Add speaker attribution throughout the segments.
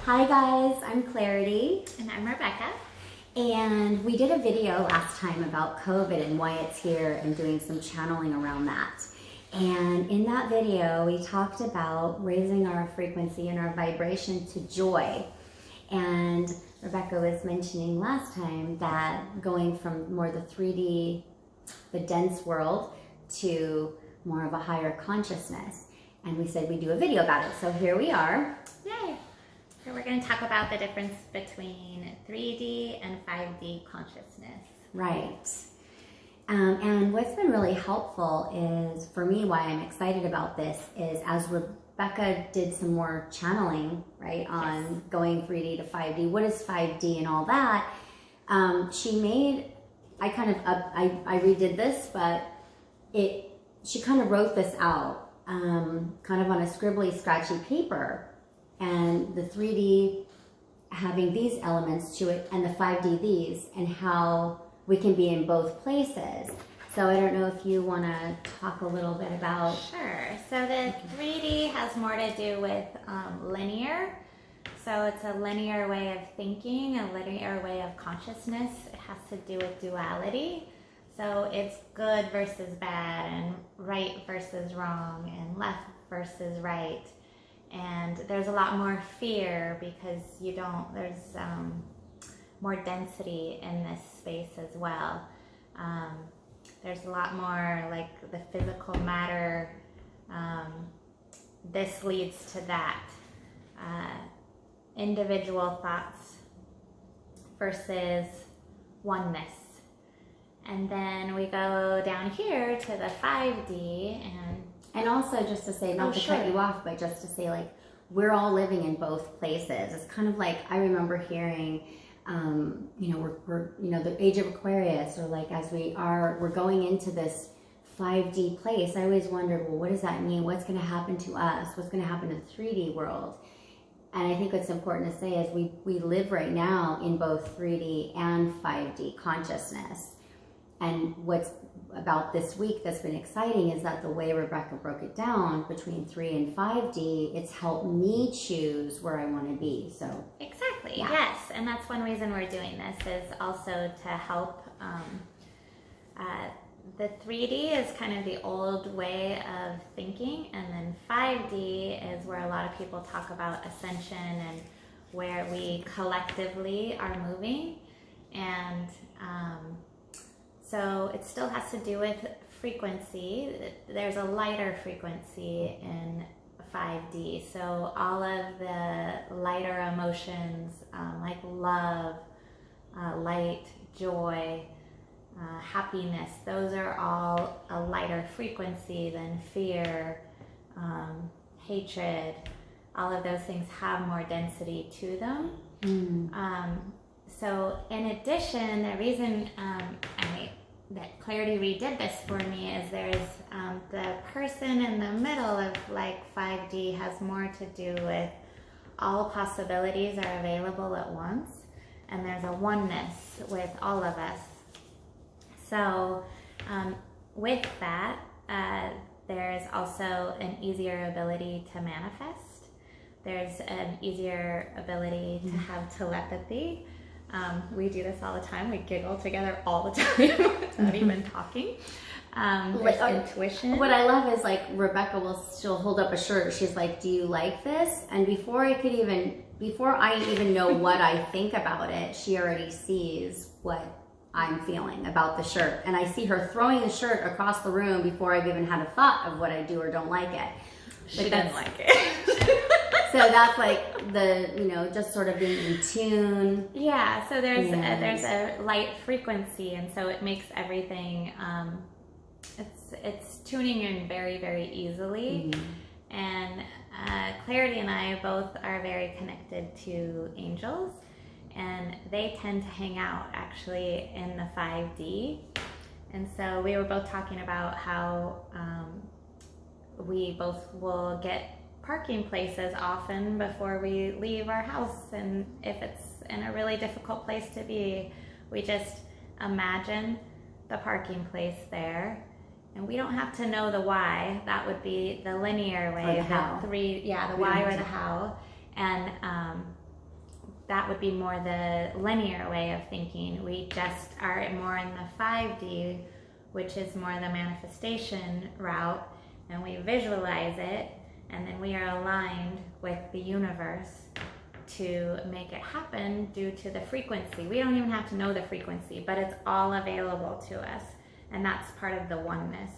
Speaker 1: Hi guys, I'm Clarity.
Speaker 2: And I'm Rebecca.
Speaker 1: And we did a video last time about COVID and why it's here and doing some channeling around that. And in that video, we talked about raising our frequency and our vibration to joy. And Rebecca was mentioning last time that going from more the 3D, the dense world, to more of a higher consciousness. And we said we'd do a video about it. So here we are.
Speaker 2: Yay! So we're going to talk about the difference between 3D and 5D consciousness.
Speaker 1: Right. And what's been really helpful is, for me, why I'm excited about this is as Rebecca did some more channeling, right, on going 3D to 5D, what is 5D and all that, she made, I redid this, but she kind of wrote this out, kind of on a scribbly, scratchy paper, and the 3D having these elements to it, and the 5D these, and how we can be in both places. So I don't know if you want to talk a little bit about...
Speaker 2: Sure. So the 3D has more to do with linear. So it's a linear way of thinking, a linear way of consciousness. It has to do with duality. So it's good versus bad, and right versus wrong, and left versus right. And there's a lot more fear because there's more density in this space as well. There's a lot more like the physical matter. This leads to that. Individual thoughts versus oneness. And then we go down here to the 5D
Speaker 1: and also just to say, not to cut you off, but just to say, like, we're all living in both places. It's kind of like, I remember hearing, we're the age of Aquarius, or like as we're going into this 5D place. I always wondered, well, what does that mean? What's going to happen to us? What's going to happen to the 3D world? And I think what's important to say is we live right now in both 3D and 5D consciousness. And what's about this week that's been exciting is that the way Rebecca broke it down between 3 and 5D, it's helped me choose where I want to be. So
Speaker 2: exactly, yes, and that's one reason we're doing this, is also to help. The 3D is kind of the old way of thinking, and then 5D is where a lot of people talk about ascension and where we collectively are moving. And so it still has to do with frequency. There's a lighter frequency in 5D. So all of the lighter emotions, like love, light, joy, happiness, those are all a lighter frequency than fear, hatred. All of those things have more density to them. So in addition, the reason that Clarity redid this for me is there's the person in the middle of like 5D has more to do with all possibilities are available at once, and there's a oneness with all of us. So with that, there's also an easier ability to manifest. There's an easier ability to have telepathy. We do this all the time. We giggle together all the time, not even talking. Intuition.
Speaker 1: What I love is, like, Rebecca she'll hold up a shirt. She's like, "Do you like this?" And before I even know what I think about it, she already sees what I'm feeling about the shirt. And I see her throwing the shirt across the room before I've even had a thought of what I do or don't like it.
Speaker 2: She didn't like it.
Speaker 1: So that's like the, just sort of being in tune.
Speaker 2: Yeah, so there's a light frequency, and so it makes everything, it's tuning in very, very easily. And Clarity and I both are very connected to angels, and they tend to hang out actually in the 5D. And so we were both talking about how we both will get parking places often before we leave our house, and if it's in a really difficult place to be, we just imagine the parking place there And we don't have to know the why. That would be the linear way.
Speaker 1: Or the how.
Speaker 2: The why or the how. And that would be more the linear way of thinking. We just are more in the 5D, which is more the manifestation route, and we visualize it, and then we are aligned with the universe to make it happen due to the frequency. We don't even have to know the frequency, but it's all available to us, and that's part of the oneness.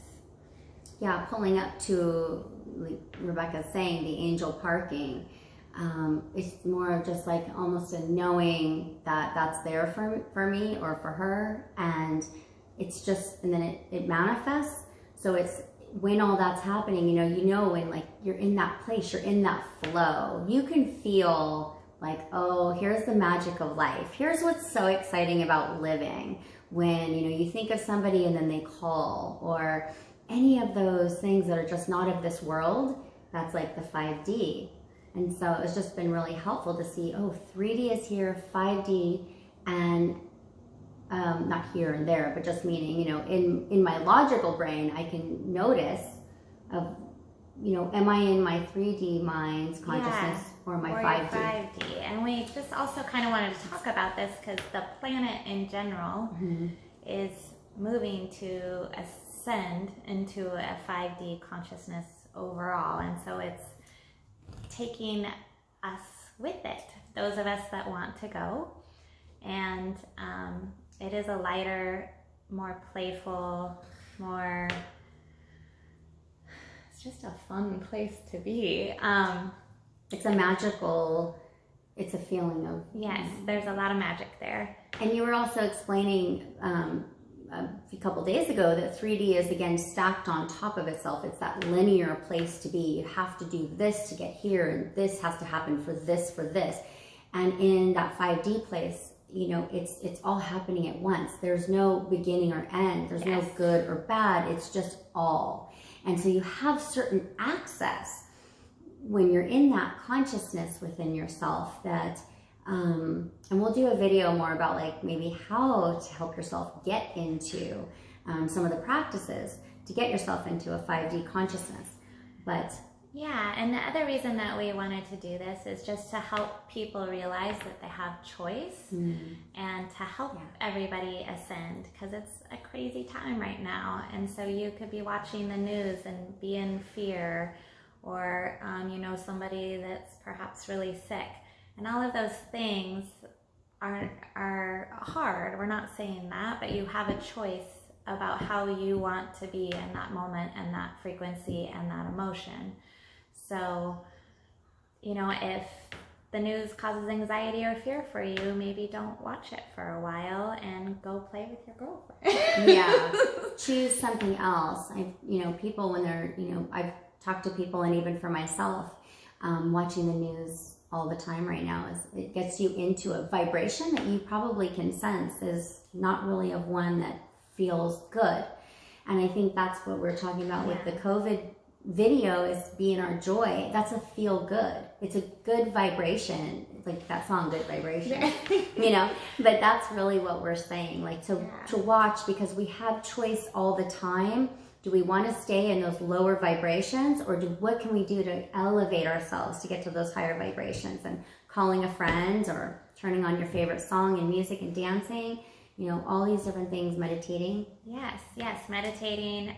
Speaker 1: Yeah, pulling up to, like Rebecca's saying, the angel parking. It's more of just like almost a knowing that that's there for me or for her, and it's just, and then it manifests. So it's when all that's happening, you know when like you're in that place, you're in that flow, you can feel like, oh, here's the magic of life. Here's what's so exciting about living. When, you think of somebody and then they call, or any of those things that are just not of this world, that's like the 5D. And so it's just been really helpful to see, oh, 3D is here, 5D, and not here and there, but just meaning, in my logical brain, I can notice of, am I in my 3D mind's consciousness or my 5D?
Speaker 2: 5D. And we just also kind of wanted to talk about this because the planet in general is moving to ascend into a 5D consciousness overall. And so it's taking us with it, those of us that want to go. And it is a lighter, more playful, more, it's just a fun place to be.
Speaker 1: It's a magical, it's a feeling of...
Speaker 2: Yes, there's a lot of magic there.
Speaker 1: And you were also explaining a couple days ago that 3D is again stacked on top of itself. It's that linear place to be. You have to do this to get here, and this has to happen for this. And in that 5D place, it's all happening at once. There's no beginning or end. There's no good or bad. It's just all. And so you have certain access when you're in that consciousness within yourself that, and we'll do a video more about like maybe how to help yourself get into some of the practices to get yourself into a 5D consciousness. But
Speaker 2: yeah, and the other reason that we wanted to do this is just to help people realize that they have choice and to help everybody ascend, because it's a crazy time right now. And so you could be watching the news and be in fear, or somebody that's perhaps really sick. And all of those things are hard. We're not saying that, but you have a choice about how you want to be in that moment and that frequency and that emotion. So, if the news causes anxiety or fear for you, maybe don't watch it for a while and go play with your girlfriend.
Speaker 1: Yeah, choose something else. People when they're, I've talked to people, and even for myself, watching the news all the time right now it gets you into a vibration that you probably can sense is not really of one that feels good. And I think that's what we're talking about with the COVID video, is being our joy. That's a feel good. It's a good vibration. It's like that song, Good Vibration, but that's really what we're saying, like to watch, because we have choice all the time. Do we want to stay in those lower vibrations, or what can we do to elevate ourselves to get to those higher vibrations? And calling a friend, or turning on your favorite song and music and dancing, all these different things, meditating.
Speaker 2: Yes, meditating,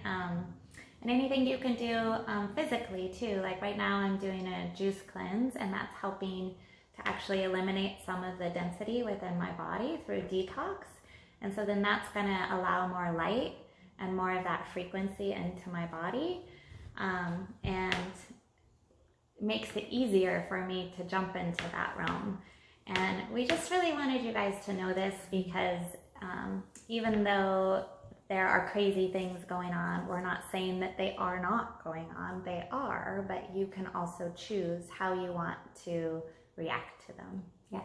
Speaker 2: and anything you can do physically too. Like right now I'm doing a juice cleanse, and that's helping to actually eliminate some of the density within my body through detox. And so then that's going to allow more light and more of that frequency into my body, and makes it easier for me to jump into that realm. And we just really wanted you guys to know this, because even though there are crazy things going on, we're not saying that they are not going on. They are, but you can also choose how you want to react to them.
Speaker 1: Yes.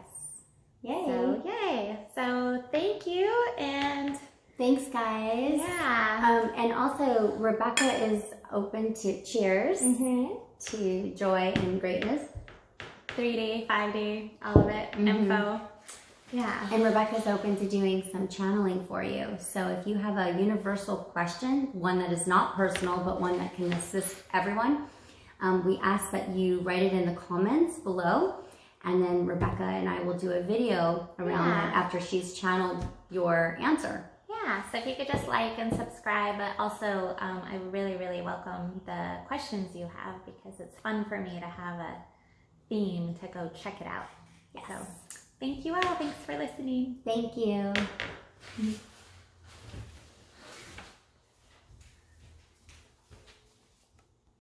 Speaker 1: Yay.
Speaker 2: So, yay. So thank you, and
Speaker 1: thanks, guys.
Speaker 2: Yeah.
Speaker 1: And also, Rebecca is open to cheers to joy and greatness.
Speaker 2: 3D, 5D, all of it, info. Yeah.
Speaker 1: And Rebecca's open to doing some channeling for you. So if you have a universal question, one that is not personal, but one that can assist everyone, we ask that you write it in the comments below. And then Rebecca and I will do a video around that after she's channeled your answer.
Speaker 2: Yeah, so if you could just like and subscribe, but also I really, really welcome the questions you have, because it's fun for me to have a theme to go check it out.
Speaker 1: Yes.
Speaker 2: So thank you all. Thanks for listening.
Speaker 1: Thank you.